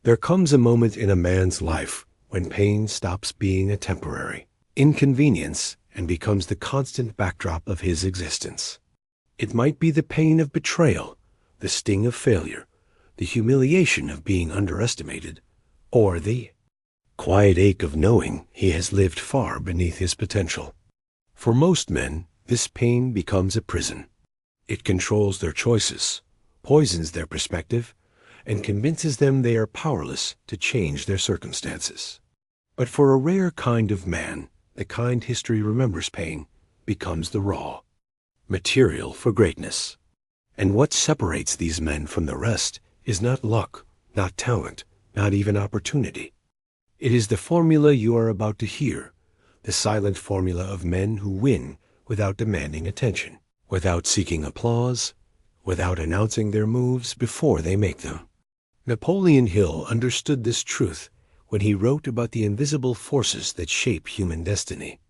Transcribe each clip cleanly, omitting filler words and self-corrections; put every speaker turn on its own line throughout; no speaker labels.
There comes a moment in a man's life when pain stops being a temporary inconvenience and becomes the constant backdrop of his existence. It might be the pain of betrayal, the sting of failure, the humiliation of being underestimated, or the quiet ache of knowing he has lived far beneath his potential. For most men, this pain becomes a prison. It controls their choices, poisons their perspective, and convinces them they are powerless to change their circumstances. But for a rare kind of man, the kind history remembers pain becomes the raw material for greatness. And what separates these men from the rest is not luck, not talent, not even opportunity. It is the formula you are about to hear, the silent formula of men who win without demanding attention, without seeking applause, without announcing their moves before they make them. Napoleon Hill understood this truth when he wrote about the invisible forces that shape human destiny.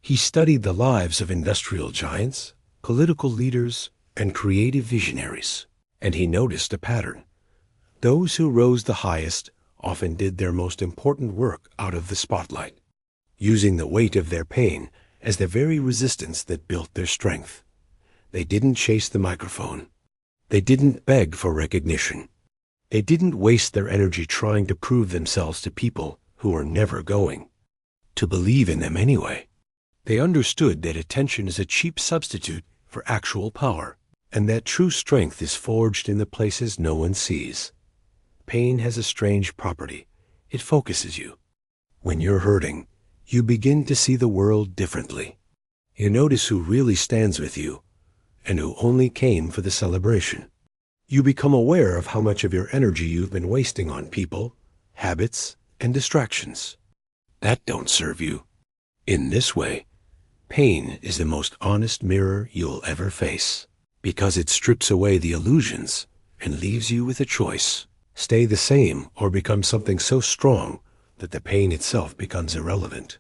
He studied the lives of industrial giants, political leaders, and creative visionaries, and he noticed a pattern. Those who rose the highest often did their most important work out of the spotlight, using the weight of their pain as the very resistance that built their strength. They didn't chase the microphone. They didn't beg for recognition. They didn't waste their energy trying to prove themselves to people who were never going to believe in them anyway. They understood that attention is a cheap substitute for actual power, and that true strength is forged in the places no one sees. Pain has a strange property. It focuses you. When you're hurting, you begin to see the world differently. You notice who really stands with you and who only came for the celebration. You become aware of how much of your energy you've been wasting on people, habits, and distractions that don't serve you. In this way, pain is the most honest mirror you'll ever face, because it strips away the illusions and leaves you with a choice. Stay the same or become something so strong that the pain itself becomes irrelevant.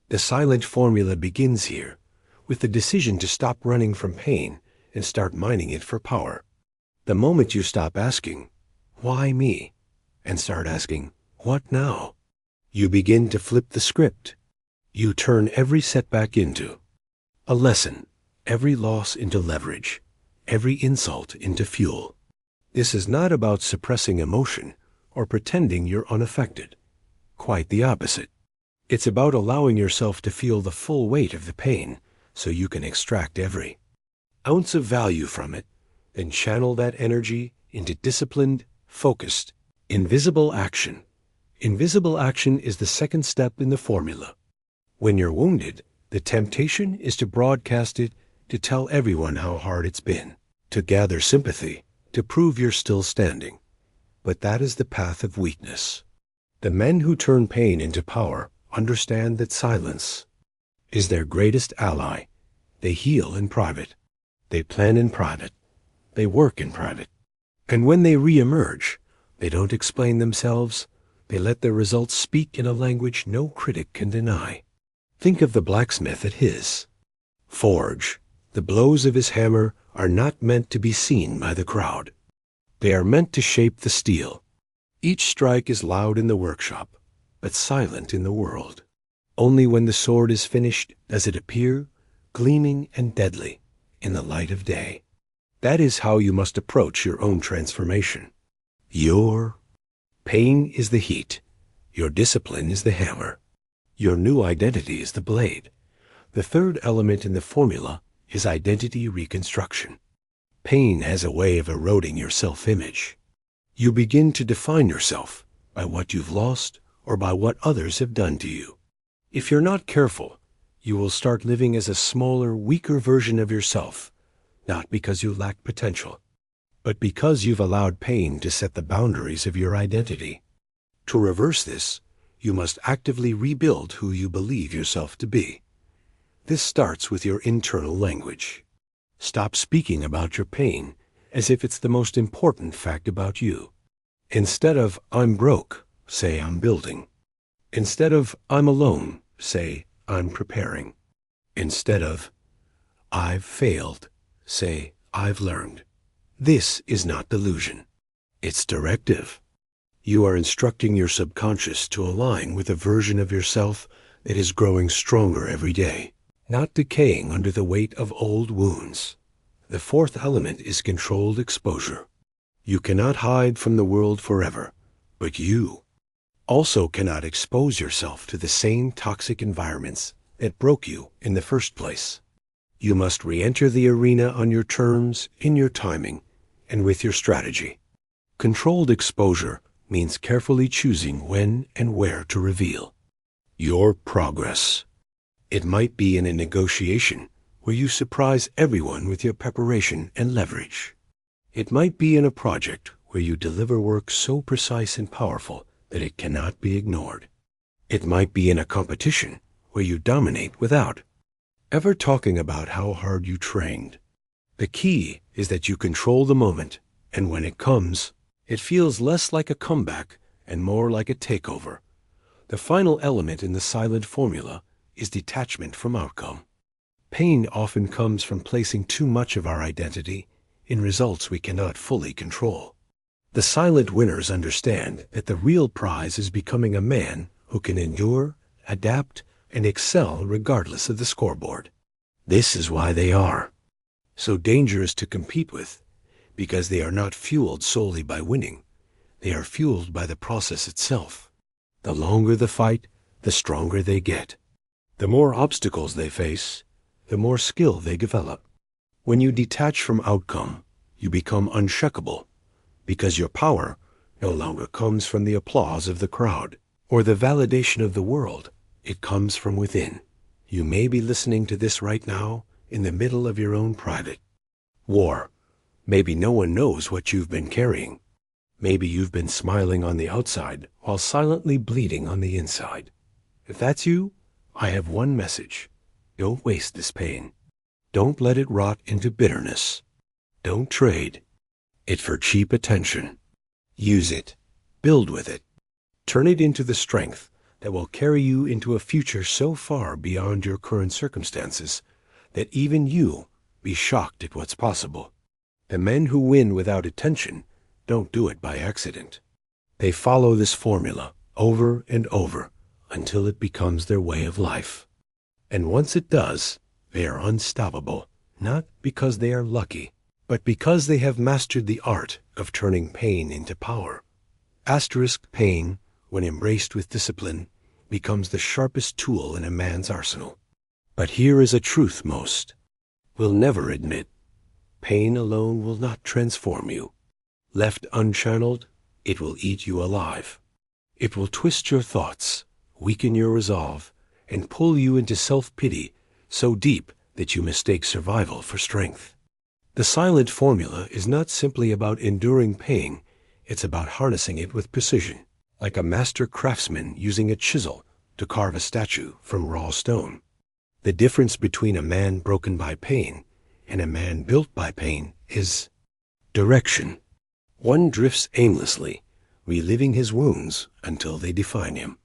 The silent formula begins here, with the decision to stop running from pain and start mining it for power. The moment you stop asking, "Why me?" and start asking, "What now?" you begin to flip the script. You turn every setback into a lesson, every loss into leverage, every insult into fuel. This is not about suppressing emotion or pretending you're unaffected. Quite the opposite. It's about allowing yourself to feel the full weight of the pain so you can extract every ounce of value from it, then channel that energy into disciplined, focused, invisible action. Invisible action is the second step in the formula. When you're wounded, the temptation is to broadcast it, to tell everyone how hard it's been, to gather sympathy, to prove you're still standing. But that is the path of weakness. The men who turn pain into power understand that silence is their greatest ally. They heal in private. They plan in private. They work in private. And when they re-emerge, they don't explain themselves. They let their results speak in a language no critic can deny. Think of the blacksmith at his forge. The blows of his hammer are not meant to be seen by the crowd. They are meant to shape the steel. Each strike is loud in the workshop, but silent in the world. Only when the sword is finished does it appear, gleaming and deadly, in the light of day. That is how you must approach your own transformation. Your pain is the heat. Your discipline is the hammer. Your new identity is the blade. The third element in the formula is identity reconstruction. Pain has a way of eroding your self-image. You begin to define yourself by what you've lost or by what others have done to you. If you're not careful, you will start living as a smaller, weaker version of yourself, not because you lack potential, but because you've allowed pain to set the boundaries of your identity. To reverse this, you must actively rebuild who you believe yourself to be. This starts with your internal language. Stop speaking about your pain as if it's the most important fact about you. Instead of "I'm broke," say "I'm building." Instead of "I'm alone," say "I'm preparing." Instead of "I've failed," say "I've learned." This is not delusion. It's directive. You are instructing your subconscious to align with a version of yourself that is growing stronger every day, not decaying under the weight of old wounds. The fourth element is controlled exposure. You cannot hide from the world forever, but you also cannot expose yourself to the same toxic environments that broke you in the first place. You must re-enter the arena on your terms, in your timing, and with your strategy. Controlled exposure means carefully choosing when and where to reveal your progress. It might be in a negotiation where you surprise everyone with your preparation and leverage. It might be in a project where you deliver work so precise and powerful that it cannot be ignored. It might be in a competition where you dominate without ever talking about how hard you trained. The key is that you control the moment, and when it comes, it feels less like a comeback and more like a takeover. The final element in the silent formula is detachment from outcome. Pain often comes from placing too much of our identity in results we cannot fully control. The silent winners understand that the real prize is becoming a man who can endure, adapt, and excel regardless of the scoreboard. This is why they are so dangerous to compete with, because they are not fueled solely by winning. They are fueled by the process itself. The longer the fight, the stronger they get. The more obstacles they face, the more skill they develop. When you detach from outcome, you become unshakable, because your power no longer comes from the applause of the crowd or the validation of the world. It comes from within. You may be listening to this right now in the middle of your own private war. Maybe no one knows what you've been carrying. Maybe you've been smiling on the outside while silently bleeding on the inside. If that's you, I have one message. Don't waste this pain. Don't let it rot into bitterness. Don't trade it for cheap attention. Use it. Build with it. Turn it into the strength that will carry you into a future so far beyond your current circumstances that even you be shocked at what's possible. The men who win without attention don't do it by accident. They follow this formula over and over until it becomes their way of life. And once it does, they are unstoppable, not because they are lucky, but because they have mastered the art of turning pain into power. Asterisk pain, when embraced with discipline, becomes the sharpest tool in a man's arsenal. But here is a truth most will never admit. Pain alone will not transform you. Left unchanneled, it will eat you alive. It will twist your thoughts, weaken your resolve, and pull you into self-pity so deep that you mistake survival for strength. The silent formula is not simply about enduring pain, it's about harnessing it with precision, like a master craftsman using a chisel to carve a statue from raw stone. The difference between a man broken by pain and a man built by pain is direction. One drifts aimlessly, reliving his wounds until they define him.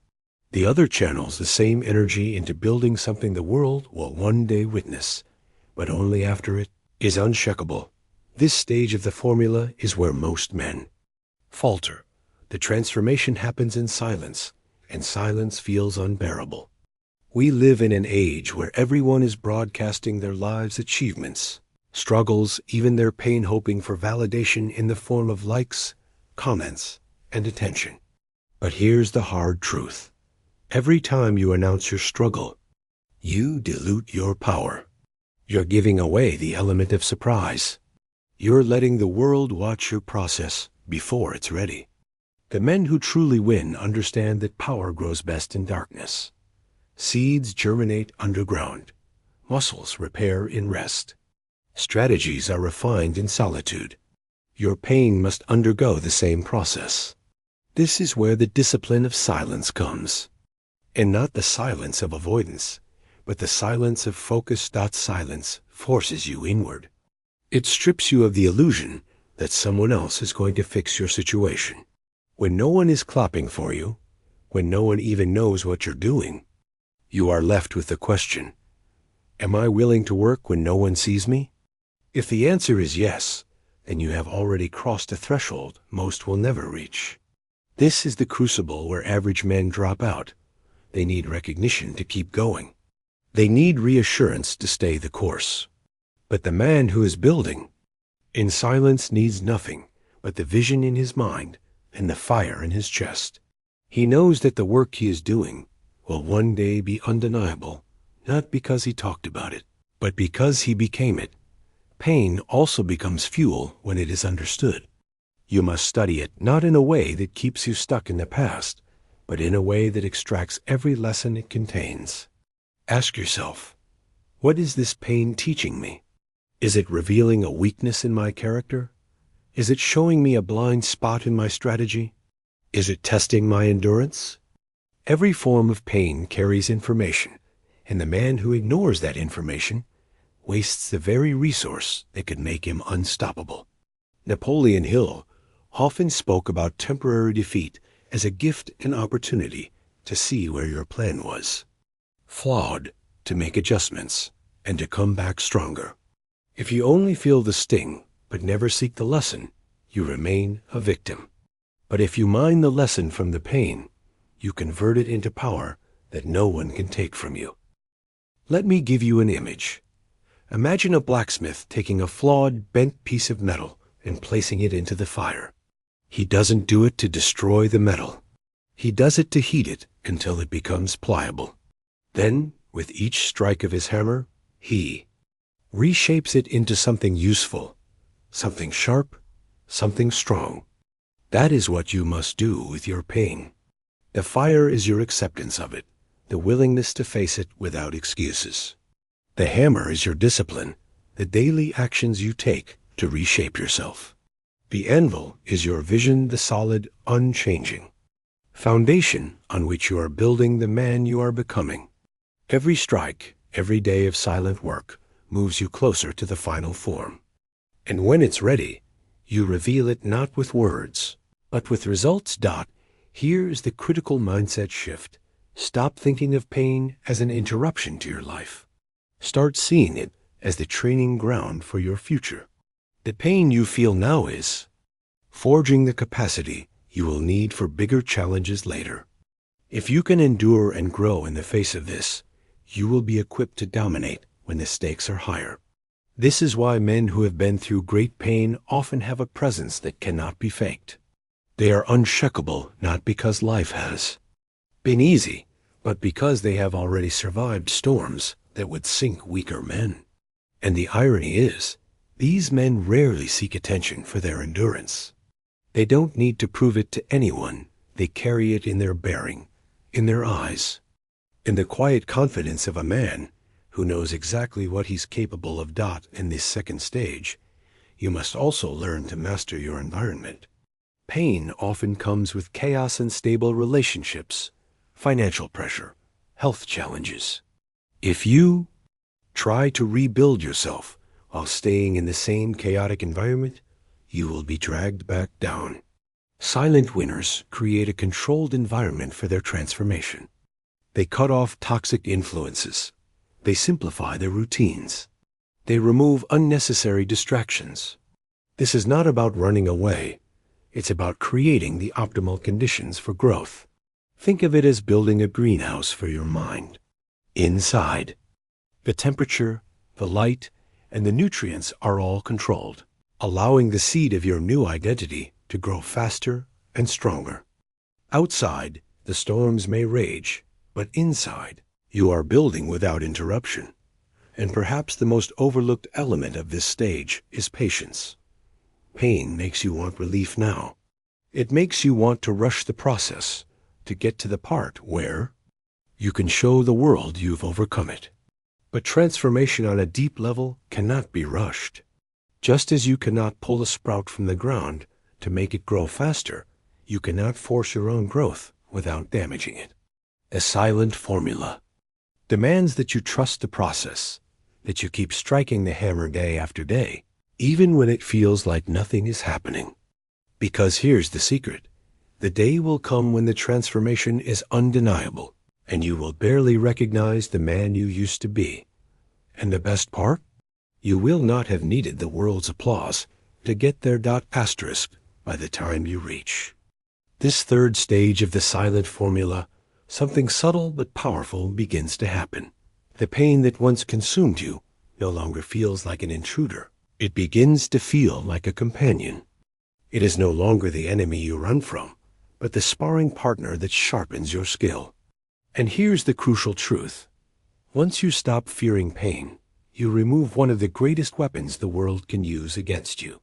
The other channels the same energy into building something the world will one day witness, but only after it is unshakable. This stage of the formula is where most men falter. The transformation happens in silence, and silence feels unbearable. We live in an age where everyone is broadcasting their lives' achievements, struggles, even their pain, hoping for validation in the form of likes, comments, and attention. But here's the hard truth. Every time you announce your struggle, you dilute your power. You're giving away the element of surprise. You're letting the world watch your process before it's ready. The men who truly win understand that power grows best in darkness. Seeds germinate underground. Muscles repair in rest. Strategies are refined in solitude. Your pain must undergo the same process. This is where the discipline of silence comes. And not the silence of avoidance, but the silence of focus. Silence forces you inward. It strips you of the illusion that someone else is going to fix your situation. When no one is clapping for you, when no one even knows what you're doing, you are left with the question, am I willing to work when no one sees me? If the answer is yes, then you have already crossed a threshold most will never reach. This is the crucible where average men drop out. They need recognition to keep going. They need reassurance to stay the course. But the man who is building in silence needs nothing but the vision in his mind and the fire in his chest. He knows that the work he is doing will one day be undeniable, not because he talked about it, but because he became it. Pain also becomes fuel when it is understood. You must study it not in a way that keeps you stuck in the past, but in a way that extracts every lesson it contains. Ask yourself, what is this pain teaching me? Is it revealing a weakness in my character? Is it showing me a blind spot in my strategy? Is it testing my endurance? Every form of pain carries information, and the man who ignores that information wastes the very resource that could make him unstoppable. Napoleon Hill often spoke about temporary defeat as a gift and opportunity to see where your plan was flawed, to make adjustments, and to come back stronger. If you only feel the sting but never seek the lesson, you remain a victim. But if you mine the lesson from the pain, you convert it into power that no one can take from you. Let me give you an image. Imagine a blacksmith taking a flawed, bent piece of metal and placing it into the fire. He doesn't do it to destroy the metal. He does it to heat it until it becomes pliable. Then, with each strike of his hammer, he reshapes it into something useful, something sharp, something strong. That is what you must do with your pain. The fire is your acceptance of it, the willingness to face it without excuses. The hammer is your discipline, the daily actions you take to reshape yourself. The anvil is your vision, the solid, unchanging foundation on which you are building the man you are becoming. Every strike, every day of silent work moves you closer to the final form. And when it's ready, you reveal it not with words, but with results. Here is the critical mindset shift. Stop thinking of pain as an interruption to your life. Start seeing it as the training ground for your future. The pain you feel now is forging the capacity you will need for bigger challenges later. If you can endure and grow in the face of this, you will be equipped to dominate when the stakes are higher. This is why men who have been through great pain often have a presence that cannot be faked. They are unshakable not because life has been easy, but because they have already survived storms that would sink weaker men. And the irony is, these men rarely seek attention for their endurance. They don't need to prove it to anyone. They carry it in their bearing, in their eyes, in the quiet confidence of a man who knows exactly what he's capable of. In this second stage, you must also learn to master your environment. Pain often comes with chaos and unstable relationships, financial pressure, health challenges. If you try to rebuild yourself while staying in the same chaotic environment, you will be dragged back down. Silent winners create a controlled environment for their transformation. They cut off toxic influences. They simplify their routines. They remove unnecessary distractions. This is not about running away. It's about creating the optimal conditions for growth. Think of it as building a greenhouse for your mind. Inside, the temperature, the light, and the nutrients are all controlled, allowing the seed of your new identity to grow faster and stronger. Outside, the storms may rage, but inside, you are building without interruption. And perhaps the most overlooked element of this stage is patience. Pain makes you want relief now. It makes you want to rush the process, to get to the part where you can show the world you've overcome it. But transformation on a deep level cannot be rushed. Just as you cannot pull a sprout from the ground to make it grow faster, you cannot force your own growth without damaging it. A silent formula demands that you trust the process, that you keep striking the hammer day after day, even when it feels like nothing is happening. Because here's the secret. The day will come when the transformation is undeniable, and you will barely recognize the man you used to be. And the best part? You will not have needed the world's applause to get there. By the time you reach This third stage of the silent formula, something subtle but powerful begins to happen. The pain that once consumed you no longer feels like an intruder. It begins to feel like a companion. It is no longer the enemy you run from, but the sparring partner that sharpens your skill. And here's the crucial truth. Once you stop fearing pain, you remove one of the greatest weapons the world can use against you.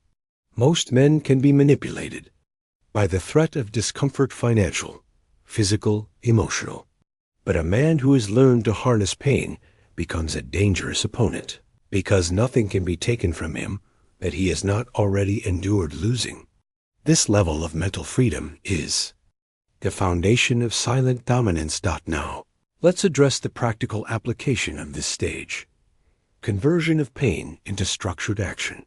Most men can be manipulated by the threat of discomfort, financial, physical, emotional. But a man who has learned to harness pain becomes a dangerous opponent, because nothing can be taken from him that he has not already endured losing. This level of mental freedom is the foundation of silent dominance. Now, let's address the practical application of this stage. Conversion of pain into structured action.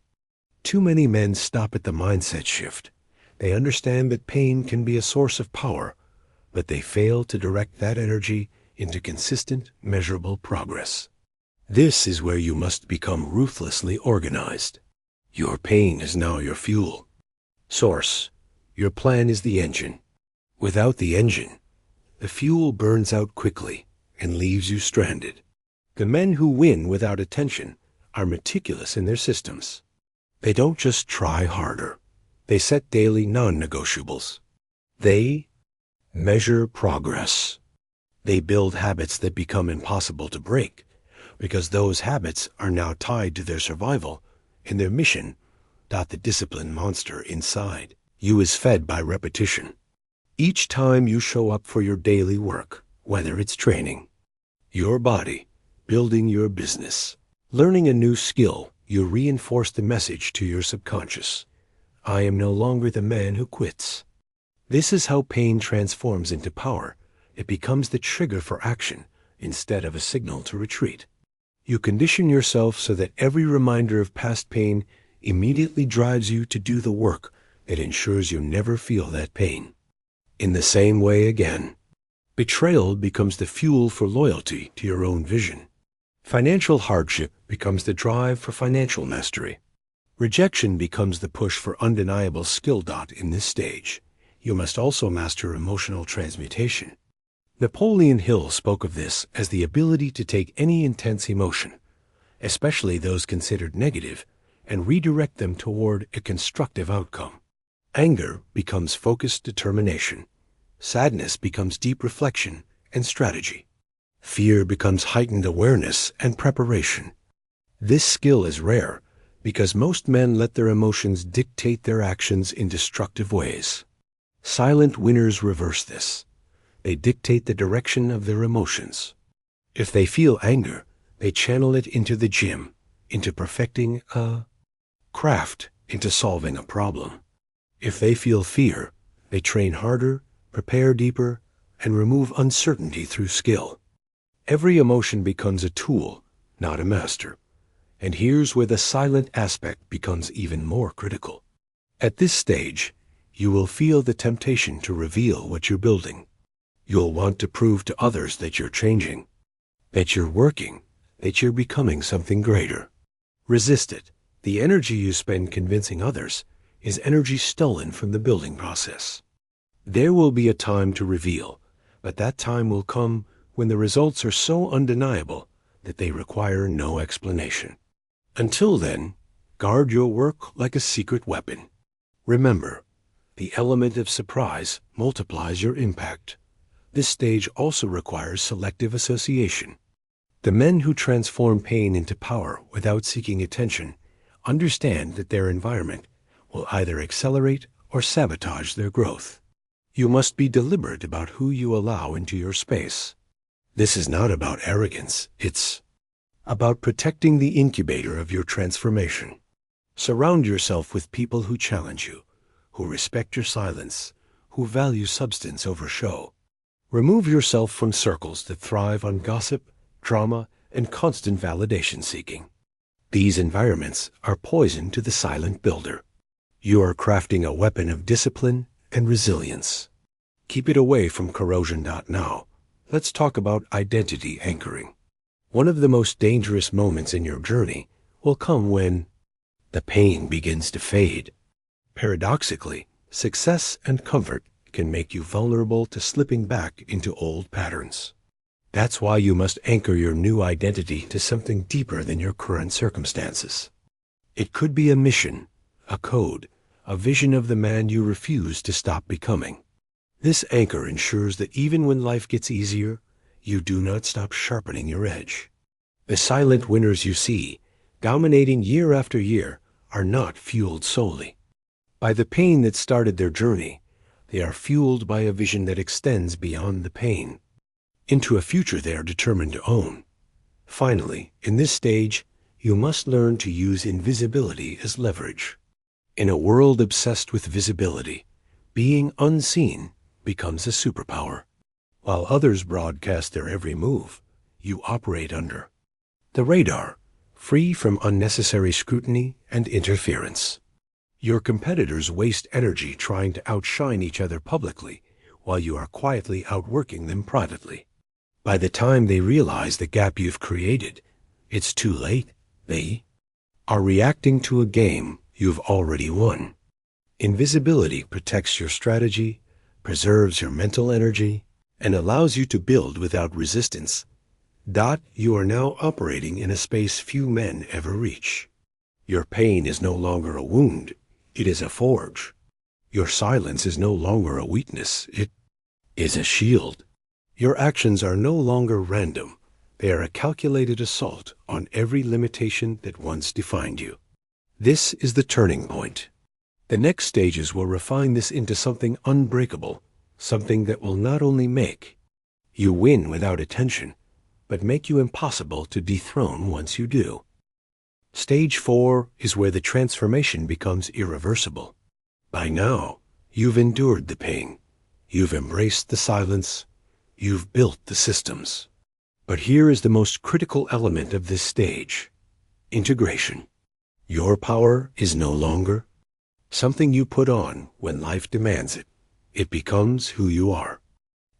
Too many men stop at the mindset shift. They understand that pain can be a source of power, but they fail to direct that energy into consistent, measurable progress. This is where you must become ruthlessly organized. Your pain is now your fuel source. Your plan is the engine. Without the engine, the fuel burns out quickly and leaves you stranded. The men who win without attention are meticulous in their systems. They don't just try harder. They set daily non-negotiables. They measure progress. They build habits that become impossible to break, because those habits are now tied to their survival and their mission. The discipline monster inside you is fed by repetition. Each time you show up for your daily work, whether it's training your body, building your business, learning a new skill, you reinforce the message to your subconscious. I am no longer the man who quits. This is how pain transforms into power. It becomes the trigger for action instead of a signal to retreat. You condition yourself so that every reminder of past pain immediately drives you to do the work that ensures you never feel that pain. In the same way again, betrayal becomes the fuel for loyalty to your own vision. Financial hardship becomes the drive for financial mastery. Rejection becomes the push for undeniable skill. In this stage, you must also master emotional transmutation. Napoleon Hill spoke of this as the ability to take any intense emotion, especially those considered negative, and redirect them toward a constructive outcome. Anger becomes focused determination. Sadness becomes deep reflection and strategy. Fear becomes heightened awareness and preparation. This skill is rare because most men let their emotions dictate their actions in destructive ways. Silent winners reverse this. They dictate the direction of their emotions. If they feel anger, they channel it into the gym, into perfecting a craft, into solving a problem. If they feel fear, they train harder, prepare deeper, and remove uncertainty through skill. Every emotion becomes a tool, not a master. And here's where the silent aspect becomes even more critical. At this stage, you will feel the temptation to reveal what you're building. You'll want to prove to others that you're changing, that you're working, that you're becoming something greater. Resist it. The energy you spend convincing others is energy stolen from the building process. There will be a time to reveal, but that time will come when the results are so undeniable that they require no explanation. Until then, guard your work like a secret weapon. Remember, the element of surprise multiplies your impact. This stage also requires selective association. The men who transform pain into power without seeking attention understand that their environment will either accelerate or sabotage their growth. You must be deliberate about who you allow into your space. This is not about arrogance. It's about protecting the incubator of your transformation. Surround yourself with people who challenge you, who respect your silence, who value substance over show. Remove yourself from circles that thrive on gossip, drama, and constant validation seeking. These environments are poison to the silent builder. You are crafting a weapon of discipline and resilience. Keep it away from corrosion. Now, let's talk about identity anchoring. One of the most dangerous moments in your journey will come when the pain begins to fade. Paradoxically, success and comfort can make you vulnerable to slipping back into old patterns. That's why you must anchor your new identity to something deeper than your current circumstances. It could be a mission, a code, a vision of the man you refuse to stop becoming. This anchor ensures that even when life gets easier, you do not stop sharpening your edge. The silent winners you see, dominating year after year, are not fueled solely by the pain that started their journey. They are fueled by a vision that extends beyond the pain, into a future they are determined to own. Finally, in this stage, you must learn to use invisibility as leverage. In a world obsessed with visibility, being unseen becomes a superpower. While others broadcast their every move, you operate under the radar, free from unnecessary scrutiny and interference. Your competitors waste energy trying to outshine each other publicly, while you are quietly outworking them privately. By the time they realize the gap you've created, it's too late. They are reacting to a game you've already won. Invisibility protects your strategy, preserves your mental energy, and allows you to build without resistance. You are now operating in a space few men ever reach. Your pain is no longer a wound, it is a forge. Your silence is no longer a weakness, it is a shield. Your actions are no longer random, they are a calculated assault on every limitation that once defined you. This is the turning point. The next stages will refine this into something unbreakable, something that will not only make you win without attention, but make you impossible to dethrone once you do. Stage 4 is where the transformation becomes irreversible. By now, you've endured the pain, you've embraced the silence, you've built the systems. But here is the most critical element of this stage: integration. Your power is no longer something you put on when life demands it. It becomes who you are.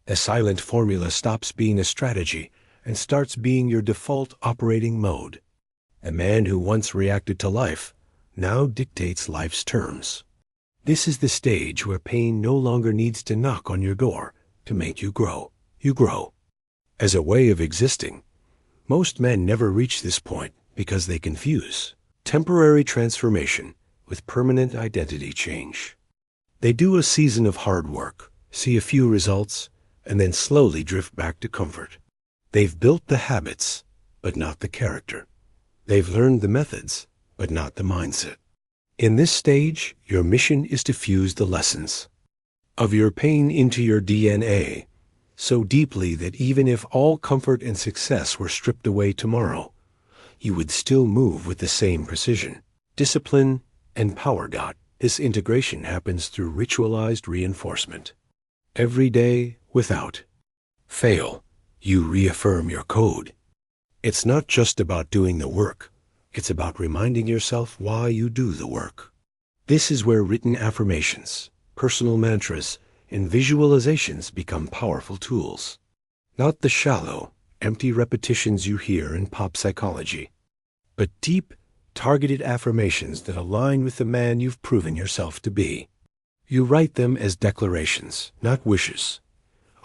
The silent formula stops being a strategy and starts being your default operating mode. A man who once reacted to life now dictates life's terms. This is the stage where pain no longer needs to knock on your door to make you grow. You grow. As a way of existing, most men never reach this point because they confuse temporary transformation with permanent identity change. They do a season of hard work, see a few results, and then slowly drift back to comfort. They've built the habits, but not the character. They've learned the methods, but not the mindset. In this stage, your mission is to fuse the lessons of your pain into your DNA, so deeply that even if all comfort and success were stripped away tomorrow, you would still move with the same precision, discipline, and power. This integration happens through ritualized reinforcement. Every day, without fail, you reaffirm your code. It's not just about doing the work, it's about reminding yourself why you do the work. This is where written affirmations, personal mantras, and visualizations become powerful tools. Not the shallow, empty repetitions you hear in pop psychology, but deep, targeted affirmations that align with the man you've proven yourself to be. You write them as declarations, not wishes.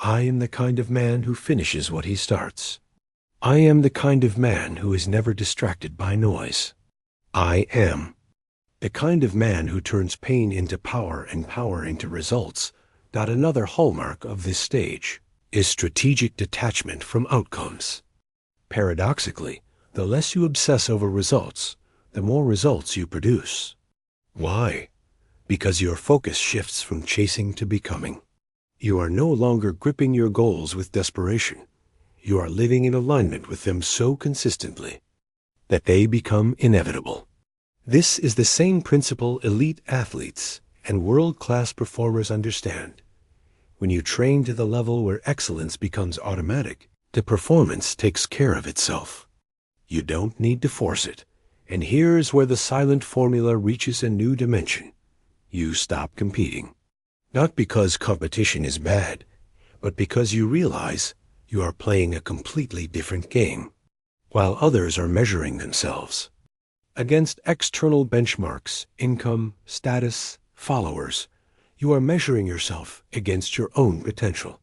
I am the kind of man who finishes what he starts. I am the kind of man who is never distracted by noise. I am the kind of man who turns pain into power and power into results. Another hallmark of this stage is strategic detachment from outcomes. Paradoxically, the less you obsess over results, the more results you produce. Why? Because your focus shifts from chasing to becoming. You are no longer gripping your goals with desperation. You are living in alignment with them so consistently that they become inevitable. This is the same principle elite athletes and world-class performers understand. When you train to the level where excellence becomes automatic, the performance takes care of itself. You don't need to force it. And here's where the silent formula reaches a new dimension. You stop competing. Not because competition is bad, but because you realize you are playing a completely different game, while others are measuring themselves against external benchmarks, income, status, followers. You are measuring yourself against your own potential.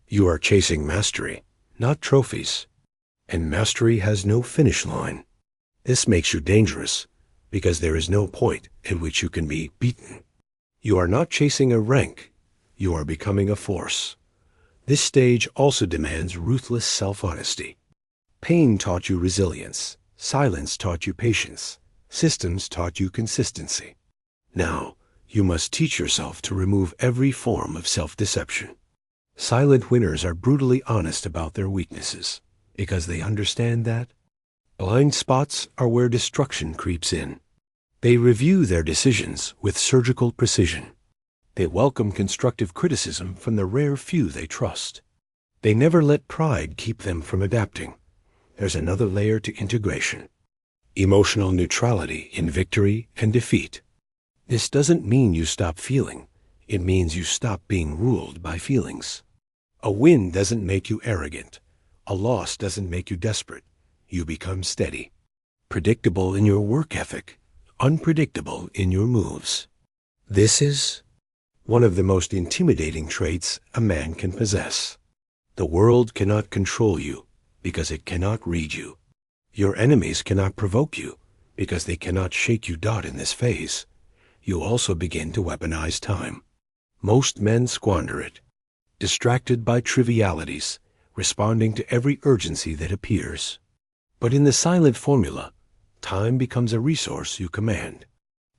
You are chasing mastery, not trophies. And mastery has no finish line. This makes you dangerous because there is no point at which you can be beaten. You are not chasing a rank. You are becoming a force. This stage also demands ruthless self-honesty. Pain taught you resilience. Silence taught you patience. Systems taught you consistency. Now, you must teach yourself to remove every form of self-deception. Silent winners are brutally honest about their weaknesses because they understand that blind spots are where destruction creeps in. They review their decisions with surgical precision. They welcome constructive criticism from the rare few they trust. They never let pride keep them from adapting. There's another layer to integration. Emotional neutrality in victory and defeat. This doesn't mean you stop feeling. It means you stop being ruled by feelings. A win doesn't make you arrogant. A loss doesn't make you desperate. You become steady. Predictable in your work ethic. Unpredictable in your moves. This is one of the most intimidating traits a man can possess. The world cannot control you because it cannot read you. Your enemies cannot provoke you because they cannot shake you. In this phase, you also begin to weaponize time. Most men squander it, distracted by trivialities, responding to every urgency that appears. But in the silent formula, time becomes a resource you command.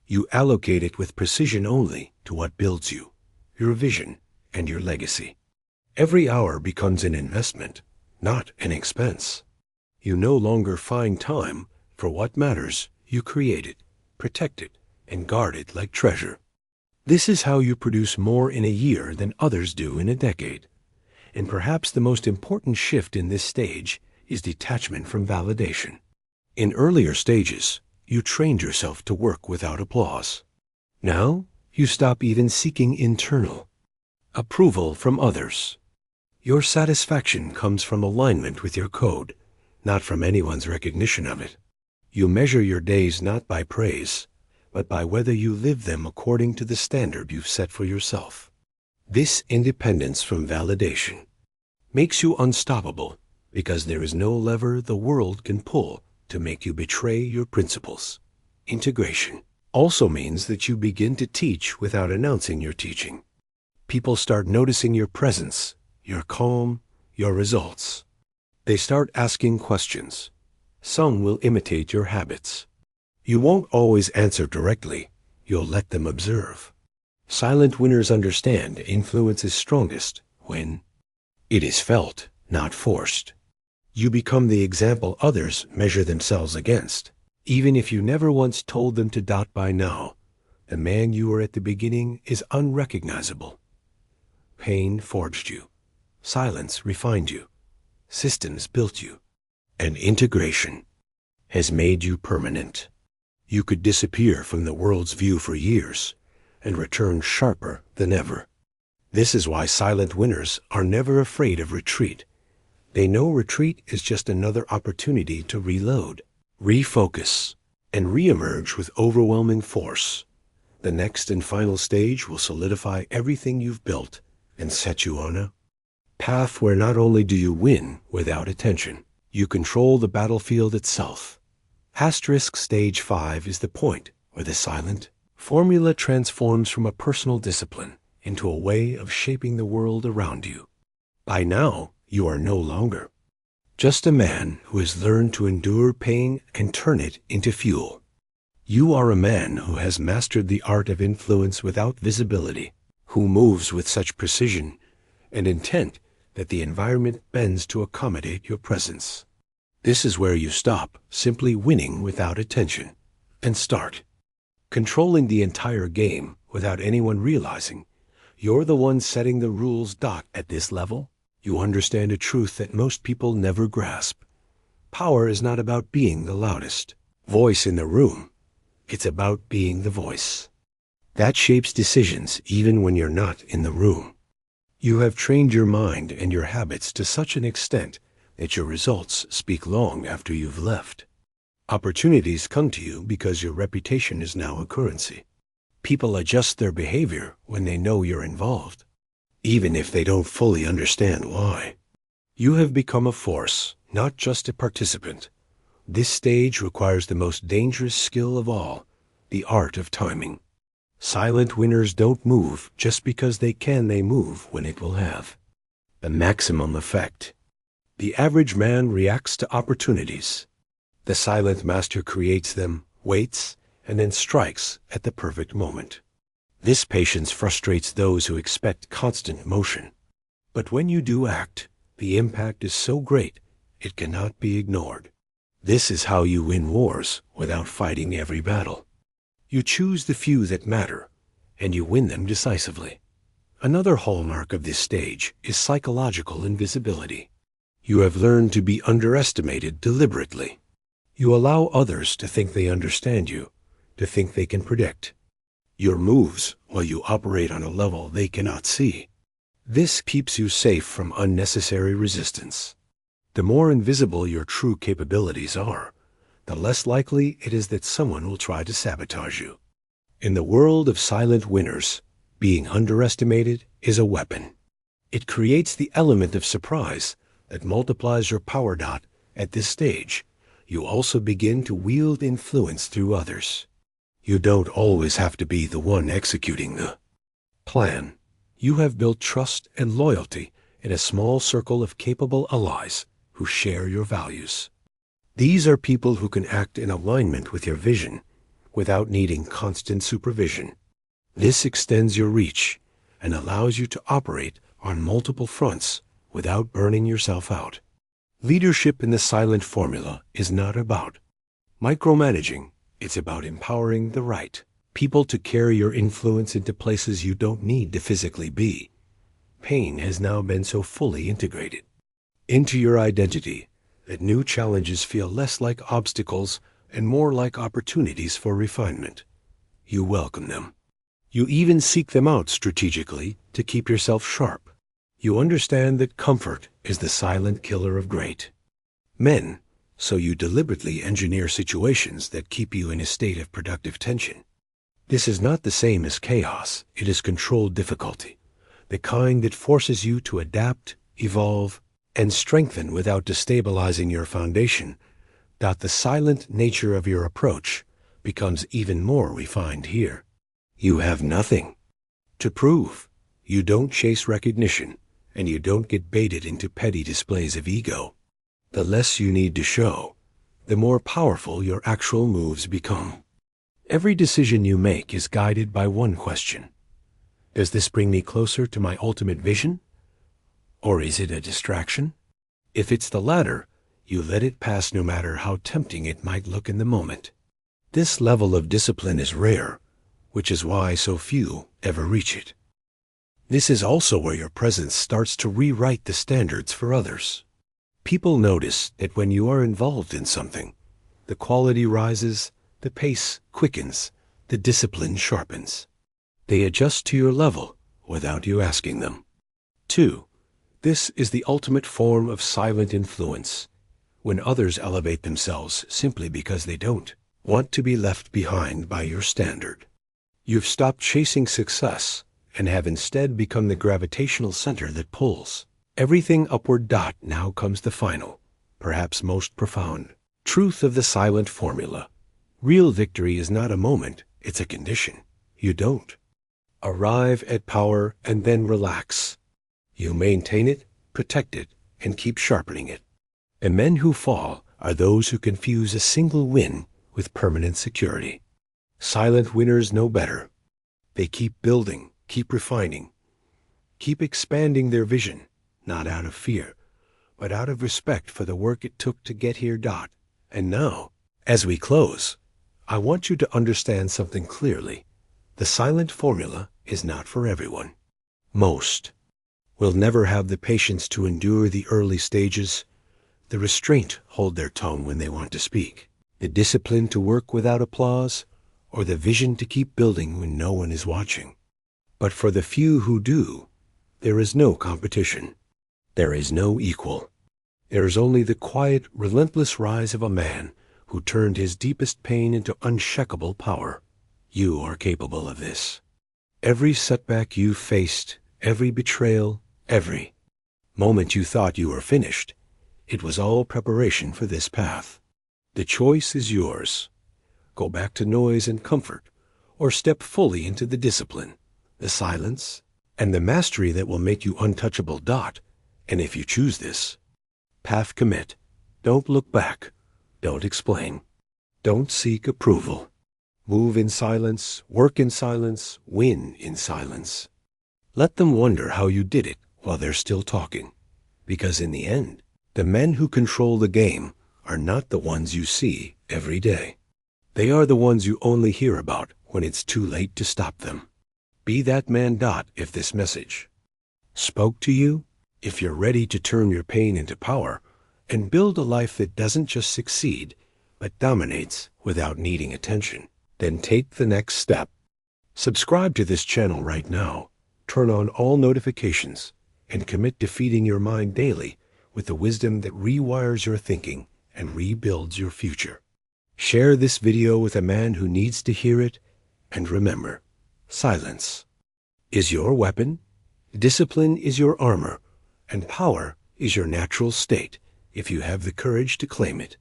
You allocate it with precision only to what builds you, your vision, and your legacy. Every hour becomes an investment, not an expense. You no longer find time for what matters. You create it, protect it, and guard it like treasure. This is how you produce more in a year than others do in a decade. And perhaps the most important shift in this stage is detachment from validation. In earlier stages, you trained yourself to work without applause. Now, you stop even seeking internal approval from others. Your satisfaction comes from alignment with your code, not from anyone's recognition of it. You measure your days not by praise, but by whether you live them according to the standard you've set for yourself. This independence from validation makes you unstoppable because there is no lever the world can pull to make you betray your principles. Integration also means that you begin to teach without announcing your teaching. People start noticing your presence, your calm, your results. They start asking questions. Some will imitate your habits. You won't always answer directly. You'll let them observe. Silent winners understand influence is strongest when it is felt, not forced. You become the example others measure themselves against. Even if you never once told them to. By now, the man you were at the beginning is unrecognizable. Pain forged you. Silence refined you. Systems built you. And integration has made you permanent. You could disappear from the world's view for years and return sharper than ever. This is why silent winners are never afraid of retreat. They know retreat is just another opportunity to reload, refocus, and reemerge with overwhelming force. The next and final stage will solidify everything you've built and set you on a path where not only do you win without attention, you control the battlefield itself. Stage 5 is the point where the silent formula transforms from a personal discipline into a way of shaping the world around you. By now, you are no longer just a man who has learned to endure pain and turn it into fuel. You are a man who has mastered the art of influence without visibility, who moves with such precision and intent that the environment bends to accommodate your presence. This is where you stop simply winning without attention and start controlling the entire game without anyone realizing you're the one setting the rules. At this level, you understand a truth that most people never grasp. Power is not about being the loudest voice in the room. It's about being the voice that shapes decisions even when you're not in the room. You have trained your mind and your habits to such an extent that your results speak long after you've left. Opportunities come to you because your reputation is now a currency. People adjust their behavior when they know you're involved, even if they don't fully understand why. You have become a force, not just a participant. This stage requires the most dangerous skill of all, the art of timing. Silent winners don't move just because they can. They move when it will have the maximum effect. The average man reacts to opportunities. The silent master creates them, waits, and then strikes at the perfect moment. This patience frustrates those who expect constant motion. But when you do act, the impact is so great it cannot be ignored. This is how you win wars without fighting every battle. You choose the few that matter, and you win them decisively. Another hallmark of this stage is psychological invisibility. You have learned to be underestimated deliberately. You allow others to think they understand you, to think they can predict your moves while you operate on a level they cannot see. This keeps you safe from unnecessary resistance. The more invisible your true capabilities are, the less likely it is that someone will try to sabotage you. In the world of silent winners, being underestimated is a weapon. It creates the element of surprise that multiplies your power. At this stage, you also begin to wield influence through others. You don't always have to be the one executing the plan. You have built trust and loyalty in a small circle of capable allies who share your values. These are people who can act in alignment with your vision without needing constant supervision. This extends your reach and allows you to operate on multiple fronts without burning yourself out. Leadership in the silent formula is not about micromanaging. It's about empowering the right people to carry your influence into places you don't need to physically be. Pain has now been so fully integrated into your identity that new challenges feel less like obstacles and more like opportunities for refinement. You welcome them. You even seek them out strategically to keep yourself sharp. You understand that comfort is the silent killer of great men, so you deliberately engineer situations that keep you in a state of productive tension. This is not the same as chaos. It is controlled difficulty, the kind that forces you to adapt, evolve, and strengthen without destabilizing your foundation. The silent nature of your approach becomes even more refined here. You have nothing to prove. You don't chase recognition, and you don't get baited into petty displays of ego. The less you need to show, the more powerful your actual moves become. Every decision you make is guided by one question. Does this bring me closer to my ultimate vision? Or is it a distraction? If it's the latter, you let it pass no matter how tempting it might look in the moment. This level of discipline is rare, which is why so few ever reach it. This is also where your presence starts to rewrite the standards for others. People notice that when you are involved in something, the quality rises, the pace quickens, the discipline sharpens. They adjust to your level without you asking them. 2. This is the ultimate form of silent influence, when others elevate themselves simply because they don't want to be left behind by your standard. You've stopped chasing success and have instead become the gravitational center that pulls everything upward. Now comes the final, perhaps most profound truth of the silent formula. Real victory is not a moment, it's a condition. You don't arrive at power and then relax. You maintain it, protect it, and keep sharpening it. And men who fall are those who confuse a single win with permanent security. Silent winners know better. They keep building, keep refining, keep expanding their vision, not out of fear, but out of respect for the work it took to get here. And now, as we close, I want you to understand something clearly. The silent formula is not for everyone. Most will never have the patience to endure the early stages, the restraint hold their tongue when they want to speak, the discipline to work without applause, or the vision to keep building when no one is watching. But for the few who do, there is no competition. There is no equal. There is only the quiet, relentless rise of a man who turned his deepest pain into unshakable power. You are capable of this. Every setback you faced, every betrayal, every moment you thought you were finished, it was all preparation for this path. The choice is yours. Go back to noise and comfort, or step fully into the discipline, the silence, and the mastery that will make you untouchable. And if you choose this path, commit. Don't look back. Don't explain. Don't seek approval. Move in silence, work in silence, win in silence. Let them wonder how you did it while they're still talking. Because in the end, the men who control the game are not the ones you see every day. They are the ones you only hear about when it's too late to stop them. Be that man. If this message spoke to you, if you're ready to turn your pain into power and build a life that doesn't just succeed, but dominates without needing attention, then take the next step. Subscribe to this channel right now. Turn on all notifications and commit to feeding your mind daily with the wisdom that rewires your thinking and rebuilds your future. Share this video with a man who needs to hear it, and remember, silence is your weapon, discipline is your armor, and power is your natural state if you have the courage to claim it.